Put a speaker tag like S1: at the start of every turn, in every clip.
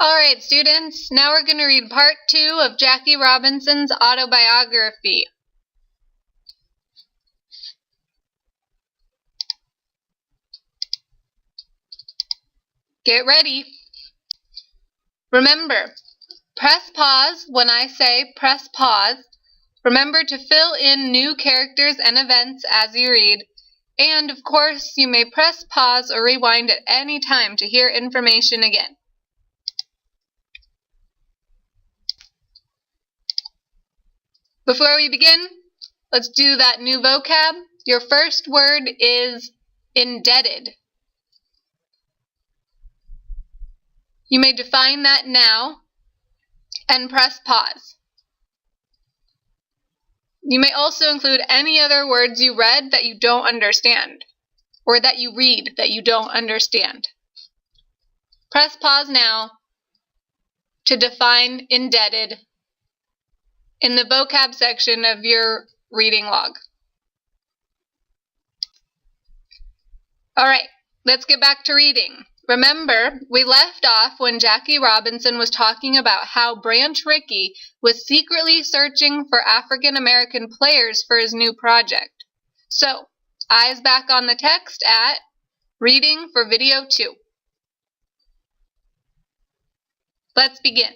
S1: Alright, students, now we're going to read part 2 of Jackie Robinson's autobiography. Get ready. Remember, press pause when I say press pause. Remember to fill in new characters and events as you read. And, of course, you may press pause or rewind at any time to hear information again. Before we begin, let's do that new vocab. Your first word is indebted. You may define that now and press pause. You may also include any other words you read that you don't understand, or that you read that you don't understand. Press pause now to define indebted in the vocab section of your reading log. Alright, let's get back to reading. Remember, we left off when Jackie Robinson was talking about how Branch Rickey was secretly searching for African American players for his new project. So, eyes back on the text at Reading for Video 2. Let's begin.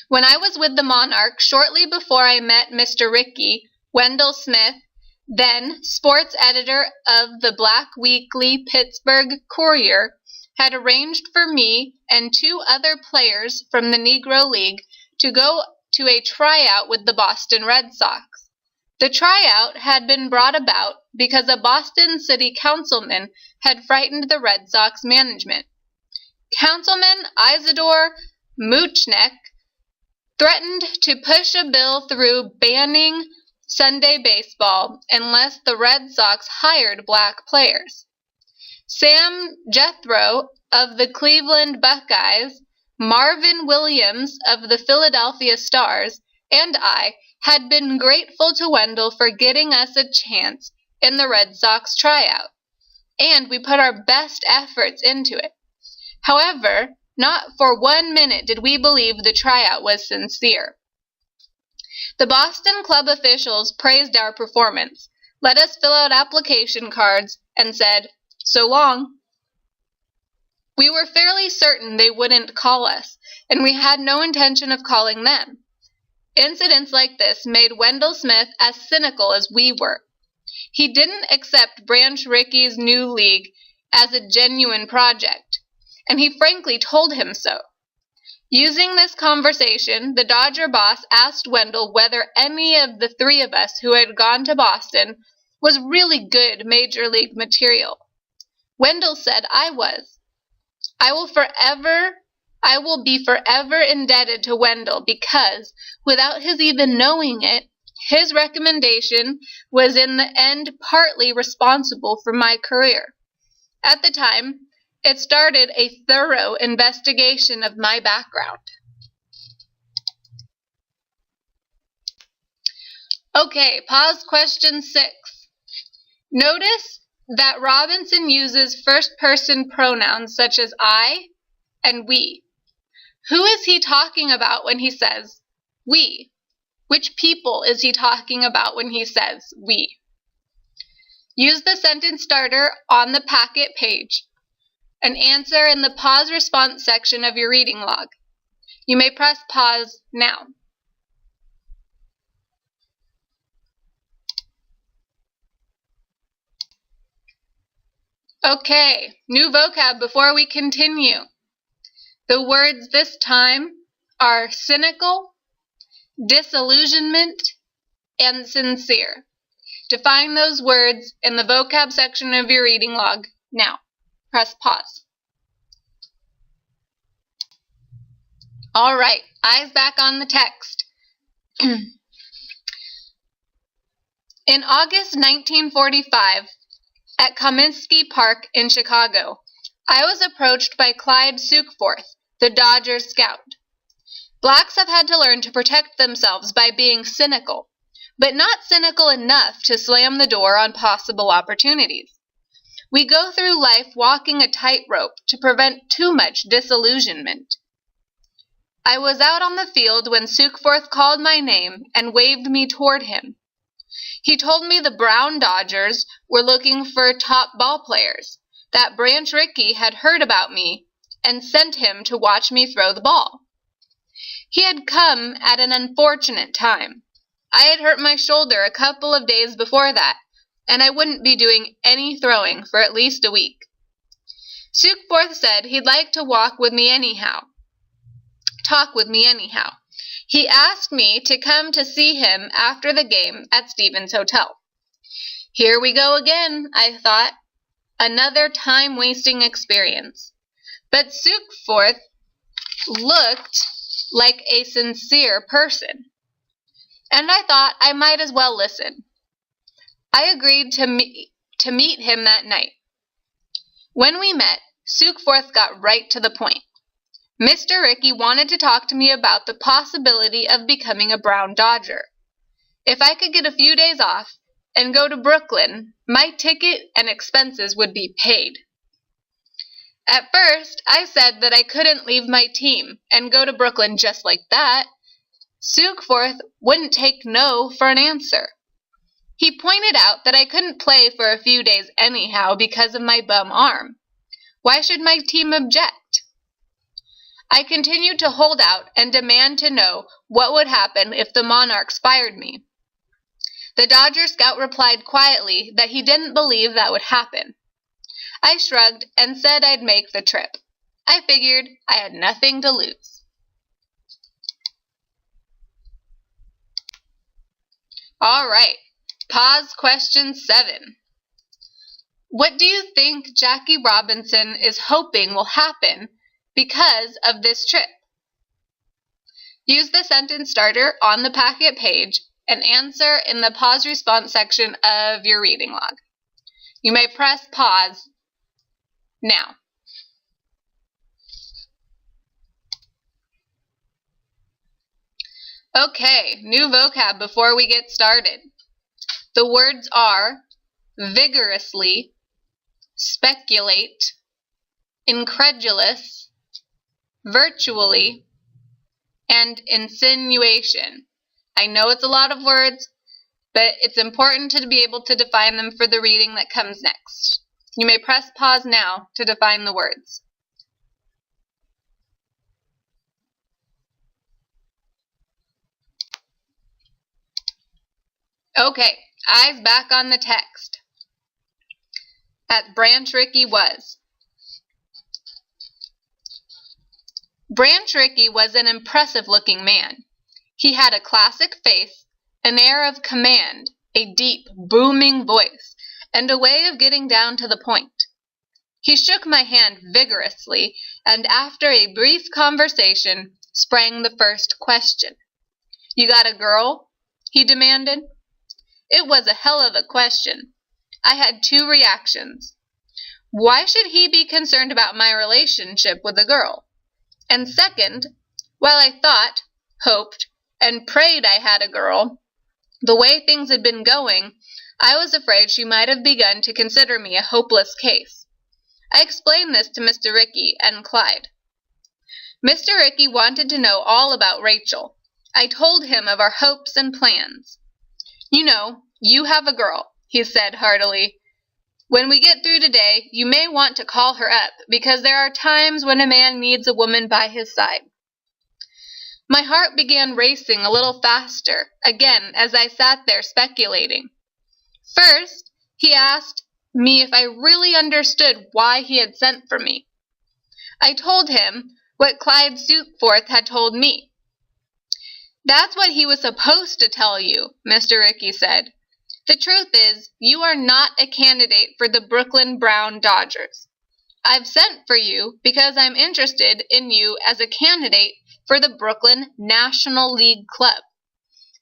S1: When I was with the Monarch, shortly before I met Mr. Rickey, Wendell Smith, then sports editor of the Black Weekly Pittsburgh Courier, had arranged for me and 2 other players from the Negro League to go to a tryout with the Boston Red Sox. The tryout had been brought about because a Boston City councilman had frightened the Red Sox management. Councilman Isidore Muchnick threatened to push a bill through banning Sunday baseball unless the Red Sox hired black players. Sam Jethro of the Cleveland Buckeyes, Marvin Williams of the Philadelphia Stars, and I had been grateful to Wendell for getting us a chance in the Red Sox tryout, and we put our best efforts into it. However, not for 1 minute did we believe the tryout was sincere. The Boston club officials praised our performance, let us fill out application cards, and said, "So long." We were fairly certain they wouldn't call us, and we had no intention of calling them. Incidents like this made Wendell Smith as cynical as we were. He didn't accept Branch Rickey's new league as a genuine project, and he frankly told him so. Using this conversation, the Dodger boss asked Wendell whether any of the 3 of us who had gone to Boston was really good Major League material. Wendell said I was. I will be forever indebted to Wendell because, without his even knowing it, his recommendation was in the end partly responsible for my career. At the time, it started a thorough investigation of my background. Okay, pause question 6. Notice that Robinson uses first-person pronouns such as I and we. Who is he talking about when he says we? Which people is he talking about when he says we? Use the sentence starter on the packet page and answer in the pause response section of your reading log. You may press pause now. Okay, new vocab before we continue. The words this time are cynical, disillusionment, and sincere. Define those words in the vocab section of your reading log now. Press pause. All right, eyes back on the text. In August 1945, at Comiskey Park in Chicago, I was approached by Clyde Sukeforth, the Dodgers scout. Blacks have had to learn to protect themselves by being cynical, but not cynical enough to slam the door on possible opportunities. We go through life walking a tightrope to prevent too much disillusionment. I was out on the field when Sukeforth called my name and waved me toward him. He told me the Brown Dodgers were looking for top ball players, that Branch Rickey had heard about me and sent him to watch me throw the ball. He had come at an unfortunate time. I had hurt my shoulder a couple of days before that, and I wouldn't be doing any throwing for at least a week. Sukeforth said he'd like to talk with me anyhow. He asked me to come to see him after the game at Stevens Hotel. Here we go again, I thought. Another time-wasting experience. But Sukeforth looked like a sincere person, and I thought I might as well listen. I agreed to meet him that night. When we met, Sukeforth got right to the point. Mr. Rickey wanted to talk to me about the possibility of becoming a Brown Dodger. If I could get a few days off and go to Brooklyn, my ticket and expenses would be paid. At first, I said that I couldn't leave my team and go to Brooklyn just like that. Sukeforth wouldn't take no for an answer. He pointed out that I couldn't play for a few days anyhow because of my bum arm. Why should my team object? I continued to hold out and demand to know what would happen if the Monarchs fired me. The Dodger scout replied quietly that he didn't believe that would happen. I shrugged and said I'd make the trip. I figured I had nothing to lose. All right, pause question 7. What do you think Jackie Robinson is hoping will happen because of this trip? Use the sentence starter on the packet page and answer in the pause response section of your reading log. You may press pause now. Okay, new vocab before we get started. The words are vigorously, speculate, incredulous, virtually, and insinuation. I know it's a lot of words, but it's important to be able to define them for the reading that comes next. You may press pause now to define the words. Okay, eyes back on the text. At Branch Rickey was. Branch Rickey was an impressive-looking man. He had a classic face, an air of command, a deep, booming voice, and a way of getting down to the point. He shook my hand vigorously, and after a brief conversation, sprang the first question. "You got a girl?" he demanded. It was a hell of a question. I had two reactions. Why should he be concerned about my relationship with a girl? And second, while I thought, hoped, and prayed I had a girl, the way things had been going, I was afraid she might have begun to consider me a hopeless case. I explained this to Mr. Rickey and Clyde. Mr. Rickey wanted to know all about Rachel. I told him of our hopes and plans. "You know, you have a girl," he said heartily. "When we get through today, you may want to call her up, because there are times when a man needs a woman by his side." My heart began racing a little faster, again, as I sat there speculating. First, he asked me if I really understood why he had sent for me. I told him what Clyde Sukeforth had told me. "That's what he was supposed to tell you," Mr. Rickey said. "The truth is, you are not a candidate for the Brooklyn Brown Dodgers. I've sent for you because I'm interested in you as a candidate for the Brooklyn National League Club.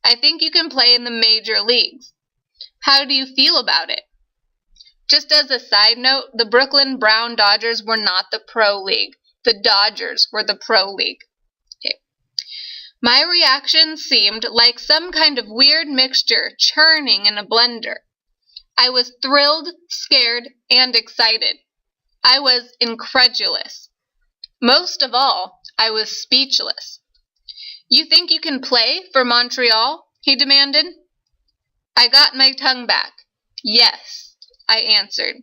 S1: I think you can play in the major leagues. How do you feel about it?" Just as a side note, the Brooklyn Brown Dodgers were not the pro league. The Dodgers were the pro league. My reaction seemed like some kind of weird mixture churning in a blender. I was thrilled, scared, and excited. I was incredulous. Most of all, I was speechless. You think you can play for Montreal? He demanded. I got my tongue back. Yes, I answered.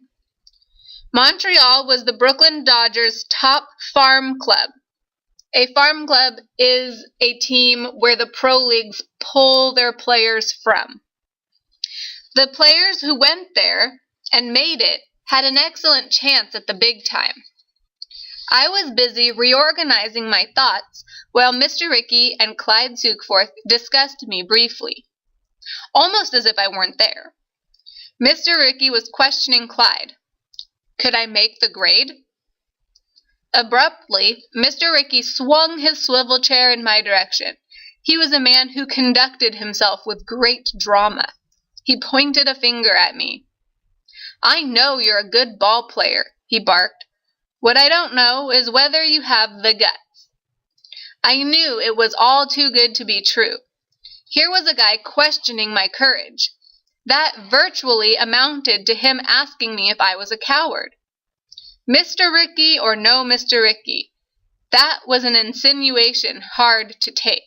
S1: Montreal was the Brooklyn Dodgers' top farm club. A farm club is a team where the pro leagues pull their players from. The players who went there and made it had an excellent chance at the big time. I was busy reorganizing my thoughts while Mr. Rickey and Clyde Sukeforth discussed me briefly, almost as if I weren't there. Mr. Rickey was questioning Clyde. Could I make the grade? Abruptly, Mr. Rickey swung his swivel chair in my direction. He was a man who conducted himself with great drama. He pointed a finger at me. I know you're a good ball player, he barked. What I don't know is whether you have the guts. I knew it was all too good to be true. Here was a guy questioning my courage. That virtually amounted to him asking me if I was a coward. Mr. Rickey or no Mr. Rickey, that was an insinuation hard to take.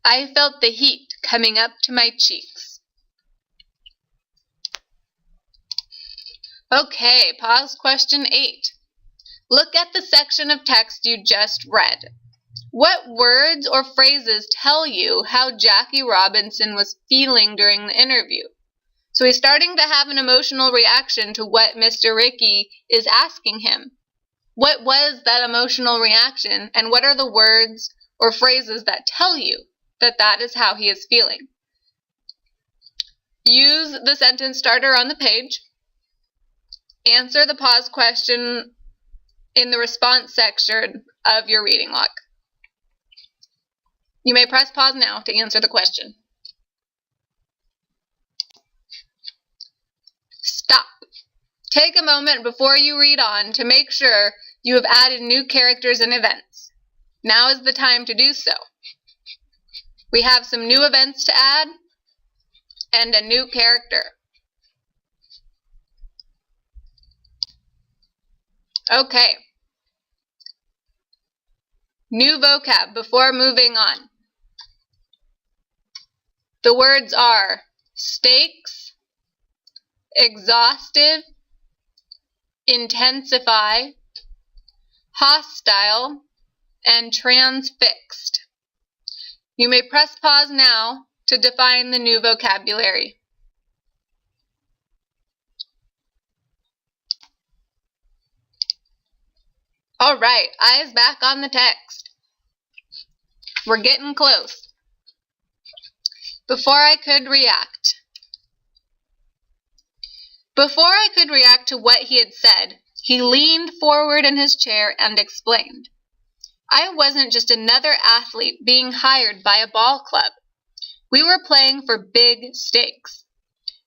S1: I felt the heat coming up to my cheeks. Okay, pause question 8. Look at the section of text you just read. What words or phrases tell you how Jackie Robinson was feeling during the interview? So he's starting to have an emotional reaction to what Mr. Rickey is asking him. What was that emotional reaction, and what are the words or phrases that tell you that that is how he is feeling? Use the sentence starter on the page. Answer the pause question in the response section of your reading log. You may press pause now to answer the question. Stop. Take a moment before you read on to make sure you have added new characters and events. Now is the time to do so. We have some new events to add and a new character. Okay. New vocab before moving on. The words are stakes, exhaustive, intensify, hostile, and transfixed. You may press pause now to define the new vocabulary. All right, eyes back on the text. We're getting close. Before I could react to what he had said, he leaned forward in his chair and explained. I wasn't just another athlete being hired by a ball club. We were playing for big stakes.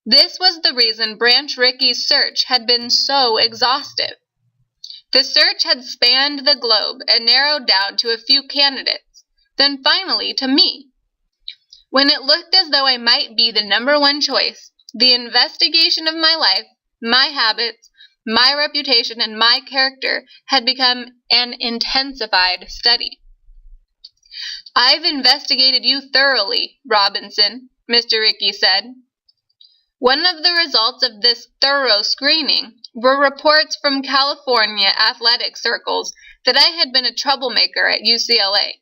S1: This was the reason Branch Rickey's search had been so exhaustive. The search had spanned the globe and narrowed down to a few candidates, then finally to me. When it looked as though I might be the #1 choice, the investigation of my life, my habits, my reputation, and my character had become an intensified study. I've investigated you thoroughly, Robinson, Mr. Rickey said. One of the results of this thorough screening were reports from California athletic circles that I had been a troublemaker at UCLA.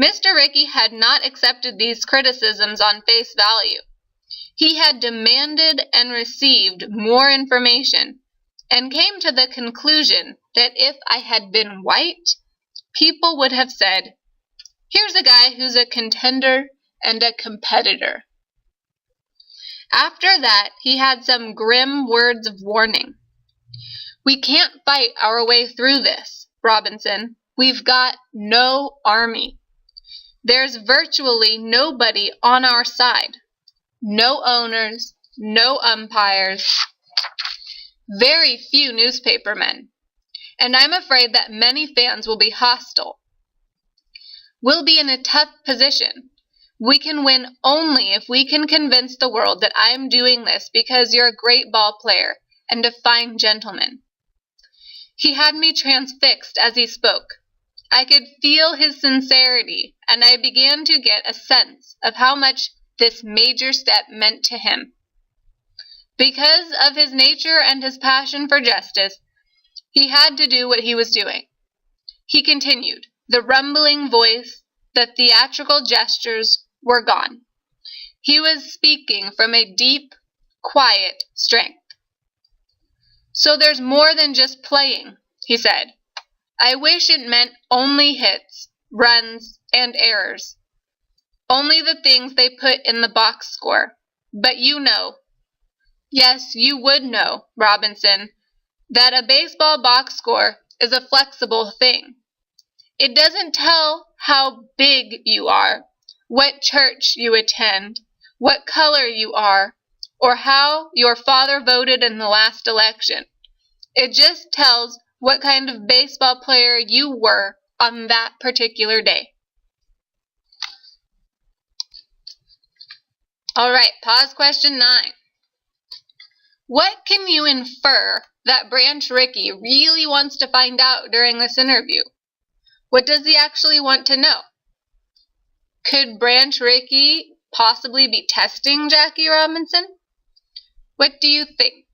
S1: Mr. Rickey had not accepted these criticisms on face value. He had demanded and received more information and came to the conclusion that if I had been white, people would have said, here's a guy who's a contender and a competitor. After that, he had some grim words of warning. We can't fight our way through this, Robinson. We've got no army. There's virtually nobody on our side. No owners, no umpires, very few newspapermen. And I'm afraid that many fans will be hostile. We'll be in a tough position. We can win only if we can convince the world that I'm doing this because you're a great ball player and a fine gentleman. He had me transfixed as he spoke. I could feel his sincerity, and I began to get a sense of how much this major step meant to him. Because of his nature and his passion for justice, he had to do what he was doing. He continued. The rumbling voice, the theatrical gestures were gone. He was speaking from a deep, quiet strength. So there's more than just playing, he said. I wish it meant only hits, runs, and errors. Only the things they put in the box score. But you know. Yes, you would know, Robinson, that a baseball box score is a flexible thing. It doesn't tell how big you are, what church you attend, what color you are, or how your father voted in the last election. It just tells what kind of baseball player you were on that particular day. All right, pause question 9. What can you infer that Branch Rickey really wants to find out during this interview? What does he actually want to know? Could Branch Rickey possibly be testing Jackie Robinson? What do you think?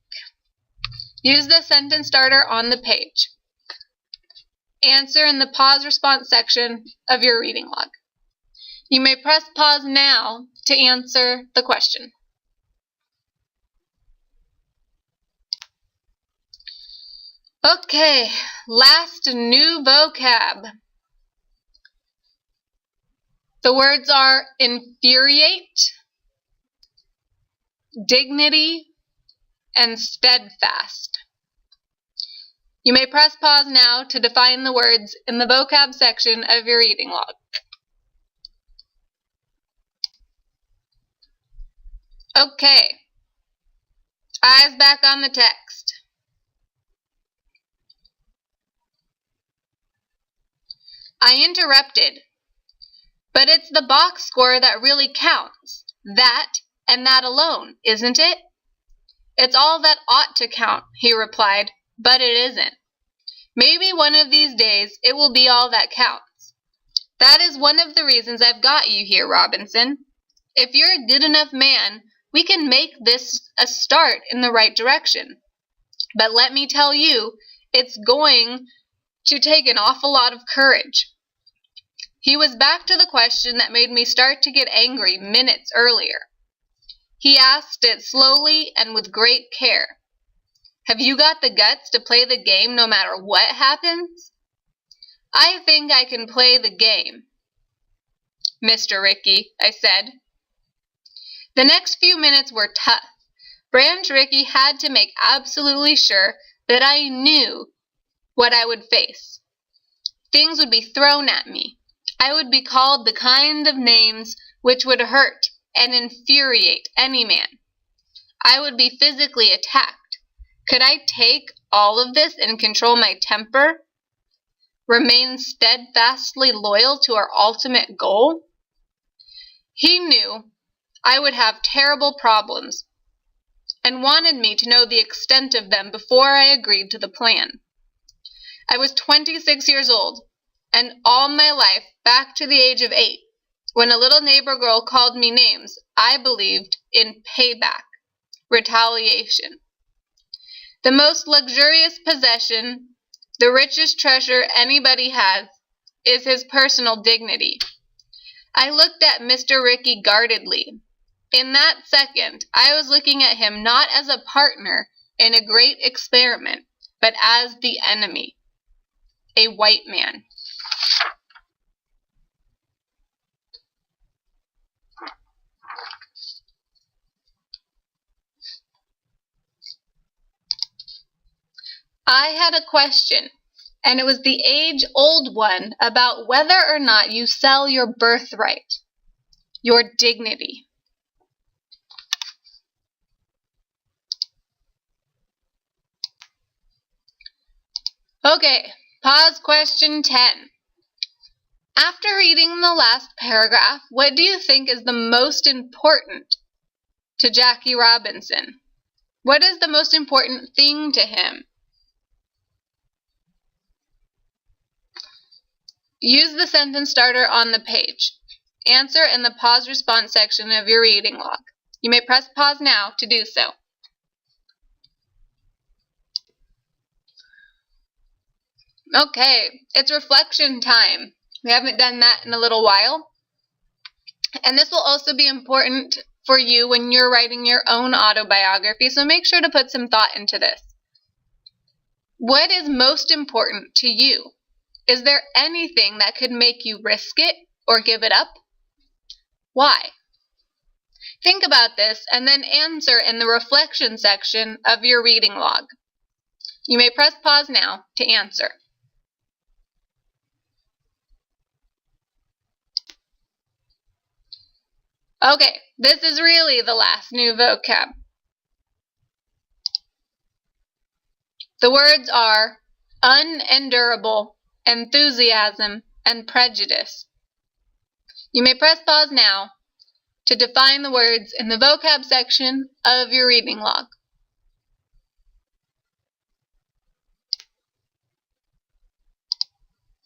S1: Use the sentence starter on the page. Answer in the pause response section of your reading log. You may press pause now to answer the question. Okay, last new vocab. The words are infuriate, dignity, and steadfast. You may press pause now to define the words in the vocab section of your reading log. Okay, eyes back on the text. I interrupted, but it's the box score that really counts. That and that alone, isn't it? It's all that ought to count, he replied, but it isn't. Maybe one of these days it will be all that counts. That is one of the reasons I've got you here, Robinson. If you're a good enough man, we can make this a start in the right direction. But let me tell you, it's going to take an awful lot of courage. He was back to the question that made me start to get angry minutes earlier. He asked it slowly and with great care. Have you got the guts to play the game no matter what happens? I think I can play the game, Mr. Rickey, I said. The next few minutes were tough. Branch Rickey had to make absolutely sure that I knew what I would face. Things would be thrown at me. I would be called the kind of names which would hurt and infuriate any man. I would be physically attacked. Could I take all of this and control my temper? Remain steadfastly loyal to our ultimate goal? He knew I would have terrible problems and wanted me to know the extent of them before I agreed to the plan. I was 26 years old, and all my life, back to the age of 8, when a little neighbor girl called me names, I believed in payback, retaliation. The most luxurious possession, the richest treasure anybody has, is his personal dignity. I looked at Mr. Rickey guardedly. In that second, I was looking at him not as a partner in a great experiment, but as the enemy, a white man. I had a question, and it was the age-old one about whether or not you sell your birthright, your dignity. Okay, pause question 10. After reading the last paragraph, what do you think is the most important to Jackie Robinson? What is the most important thing to him? Use the sentence starter on the page. Answer in the pause response section of your reading log. You may press pause now to do so. Okay, it's reflection time. We haven't done that in a little while. And this will also be important for you when you're writing your own autobiography, so make sure to put some thought into this. What is most important to you? Is there anything that could make you risk it or give it up? Why? Think about this and then answer in the reflection section of your reading log. You may press pause now to answer. Okay, this is really the last new vocab. The words are unendurable, enthusiasm, and prejudice. You may press pause now to define the words in the vocab section of your reading log.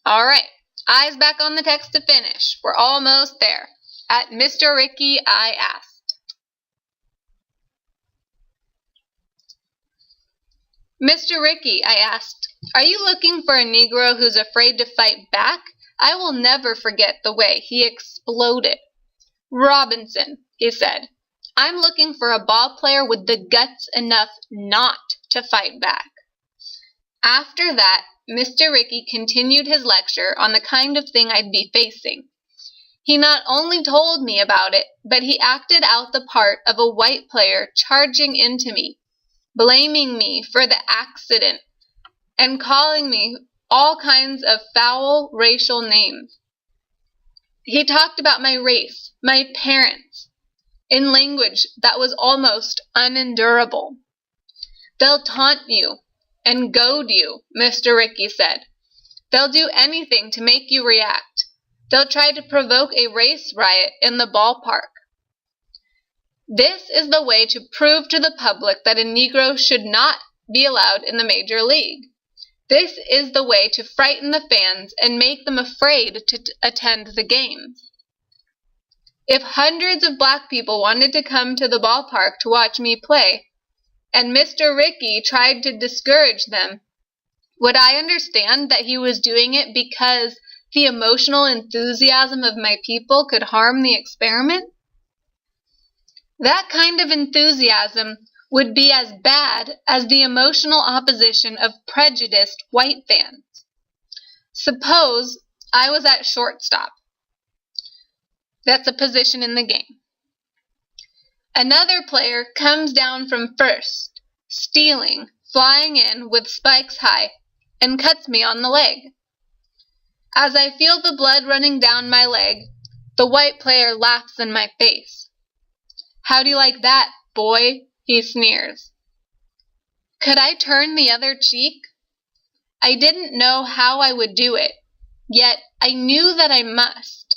S1: Alright, eyes back on the text to finish. We're almost there. At Mr. Ricky, I asked. Mr. Ricky, I asked, are you looking for a Negro who's afraid to fight back? I will never forget the way he exploded. Robinson, he said, I'm looking for a ball player with the guts enough not to fight back. After that, Mr. Ricky continued his lecture on the kind of thing I'd be facing. He not only told me about it, but he acted out the part of a white player charging into me, blaming me for the accident, and calling me all kinds of foul racial names. He talked about my race, my parents, in language that was almost unendurable. They'll taunt you and goad you, Mr. Ricky said. They'll do anything to make you react. They'll try to provoke a race riot in the ballpark. This is the way to prove to the public that a Negro should not be allowed in the major league. This is the way to frighten the fans and make them afraid to attend the games. If hundreds of black people wanted to come to the ballpark to watch me play, and Mr. Ricky tried to discourage them, would I understand that he was doing it because the emotional enthusiasm of my people could harm the experiment? That kind of enthusiasm would be as bad as the emotional opposition of prejudiced white fans. Suppose I was at shortstop. That's a position in the game. Another player comes down from first, stealing, flying in with spikes high, and cuts me on the leg. As I feel the blood running down my leg, the white player laughs in my face. How do you like that, boy? He sneers. Could I turn the other cheek? I didn't know how I would do it, yet I knew that I must.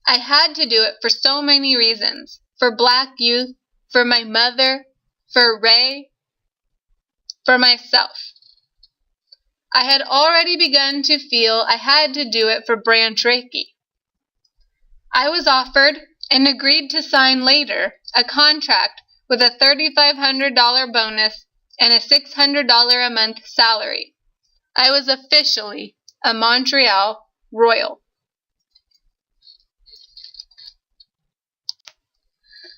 S1: I had to do it for so many reasons. For black youth, for my mother, for Ray, for myself. I had already begun to feel I had to do it for Branch Rickey. I was offered, and agreed to sign later, a contract with a $3,500 bonus and a $600 a month salary. I was officially a Montreal Royal.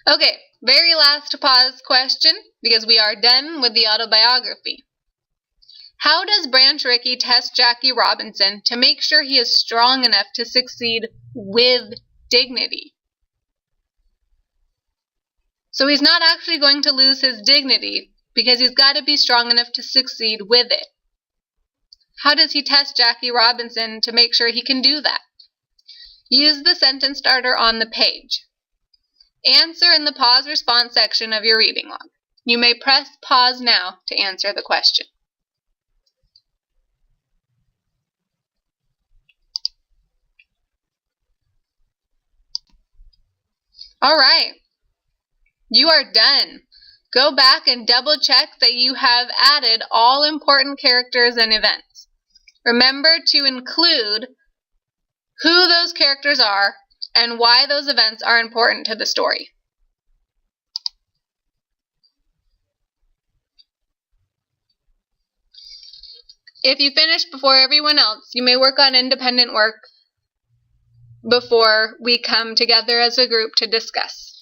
S1: Okay, very last pause question, because we are done with the autobiography. How does Branch Rickey test Jackie Robinson to make sure he is strong enough to succeed with dignity? So he's not actually going to lose his dignity, because he's got to be strong enough to succeed with it. How does he test Jackie Robinson to make sure he can do that? Use the sentence starter on the page. Answer in the pause response section of your reading log. You may press pause now to answer the question. All right, you are done. Go back and double check that you have added all important characters and events. Remember to include who those characters are, and why those events are important to the story. If you finish before everyone else, you may work on independent work before we come together as a group to discuss.